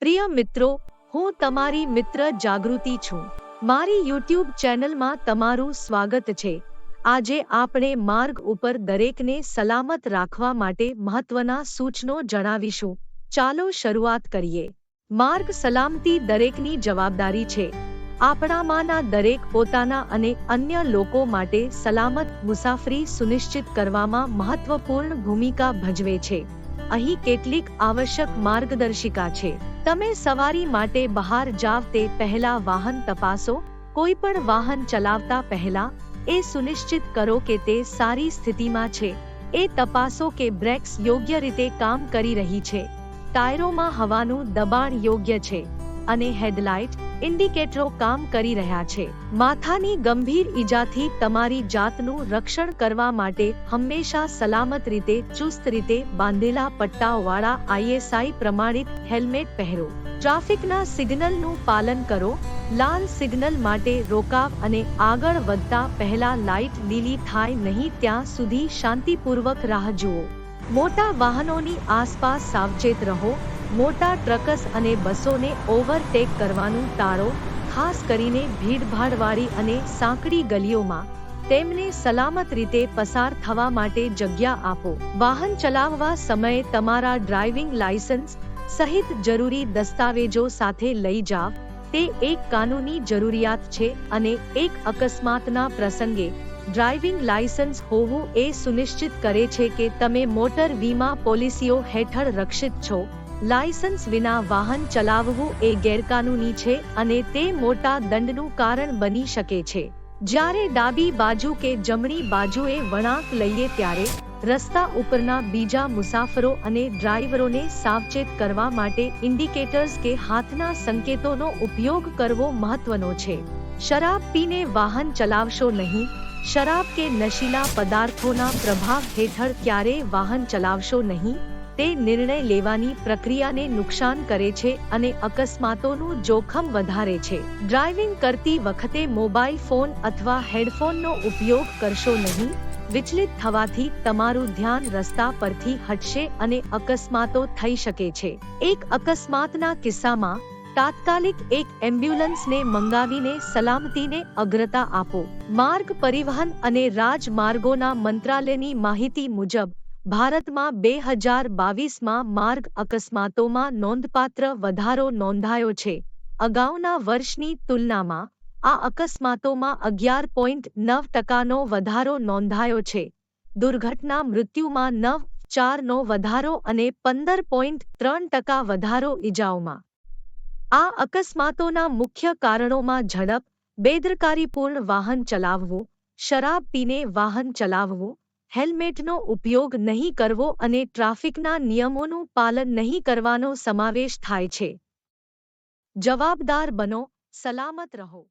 પ્રિય મિત્રો, હું તમારી મિત્ર જાગૃતિ છું. મારી YouTube ચેનલમાં તમારું સ્વાગત છે. આજે આપણે માર્ગ ઉપર દરેકને સલામત રાખવા માટે મહત્વના સૂચનો જણાવીશું. ચાલો શરૂઆત કરીએ. માર્ગ સલામતી દરેકની જવાબદારી છે. આપણામાંના દરેક પોતાના અને અન્ય લોકો માટે સલામત મુસાફરી સુનિશ્ચિત કરવામાં મહત્વપૂર્ણ ભૂમિકા ભજવે છે. અહીં કેટલીક આવશ્યક માર્ગદર્શિકા છે. તમે સવારી માટે બહાર જાવ તે પહેલા વાહન તપાસો. કોઈ પણ વાહન ચલાવતા પહેલા એ સુનિશ્ચિત કરો કે તે સારી સ્થિતિમાં છે. એ તપાસો કે બ્રેક્સ યોગ્ય રીતે કામ કરી રહી છે, ટાયરોમાં હવાનું દબાણ યોગ્ય છે અને હેડલાઇટ ઇન્ડિકેટરો કામ કરી રહ્યા છે. માથાની ગંભીર ઈજાથી તમારી જાતનું રક્ષણ કરવા માટે હંમેશા સલામત રીતે ચુસ્ત રીતે બાંધેલા પટ્ટાઓવાળા ISI પ્રમાણિત હેલ્મેટ પહેરો. ટ્રાફિકના સિગ્નલનું પાલન કરો. લાલ સિગ્નલ માટે રોકાવ અને આગળ વધતા પહેલા લાઇટ લીલી થાય નહીં ત્યાં સુધી શાંતિપૂર્વક રાહ જુઓ. મોટા વાહનોની આસપાસ સાવચેત રહો. મોટા ટ્રક્સ અને બસોને ઓવરટેક કરવાનું ટાળો, ખાસ કરીને ભીડભાડવાળી અને સાંકડી ગલીઓમાં. તેમને સલામત રીતે પસાર થવા માટે જગ્યા આપો. વાહન ચલાવવા સમયે તમારા ડ્રાઇવિંગ લાયસન્સ સહિત જરૂરી દસ્તાવેજો સાથે લઈ જાવ. તે એક કાનૂની જરૂરિયાત છે અને એક અકસ્માતના પ્રસંગે ડ્રાઇવિંગ લાયસન્સ હોવું એ સુનિશ્ચિત કરે છે કે તમે મોટર વીમા પોલિસીઓ હેઠળ રક્ષિત છો. લાયસન્સ વિના વાહન ચલાવવું એ ગેરકાનૂની છે અને તે મોટા દંડનું કારણ બની શકે છે. જ્યારે ડાબી બાજુ કે જમણી બાજુએ વળાંક લઈએ ત્યારે રસ્તા ઉપરના બીજા મુસાફરો અને ડ્રાઈવરોને સાવચેત કરવા માટે ઇન્ડિકેટર્સ કે હાથના સંકેતોનો ઉપયોગ કરવો મહત્વનો છે. શરાબ પીને વાહન ચલાવશો નહીં. શરાબ કે નશીલા પદાર્થોના પ્રભાવ હેઠળ ક્યારેય વાહન ચલાવશો નહીં. તે નિર્ણય લેવાની પ્રક્રિયાને નુકસાન કરે છે અને અકસ્માતોનું જોખમ વધારે છે. ડ્રાઇવિંગ કરતી વખતે મોબાઈલ ફોન અથવા હેડફોનનો ઉપયોગ કરશો નહીં. વિચલિત થવાથી તમારું ધ્યાન રસ્તા પરથી હટશે અને અકસ્માતો થઈ શકે છે. એક અકસ્માતના કિસ્સામાં તાત્કાલિક એક એમ્બ્યુલન્સને મંગાવીને સલામતીને અગ્રતા આપો. માર્ગ પરિવહન અને રાજમાર્ગોના મંત્રાલયની માહિતી મુજબ ભારતમાં 2022માં માર્ગ અકસ્માતોમાં નોંધપાત્ર વધારો નોંધાયો છે. અગાઉના વર્ષની તુલનામાં આ અકસ્માતોમાં 11.9%નો વધારો નોંધાયો છે. દુર્ઘટના મૃત્યુમાં 9.4% વધારો અને 15.3% વધારો ઈજાઓમાં. આ અકસ્માતોના મુખ્ય કારણોમાં ઝડપ, બેદરકારીપૂર્ણ વાહન ચલાવવું, શરાબ પીને વાહન ચલાવવું, હેલ્મેટનો ઉપયોગ નહીં કરવો અને ટ્રાફિકના નિયમોનું પાલન નહીં કરવાનો સમાવેશ થાય છે. જવાબદાર બનો, સલામત રહો.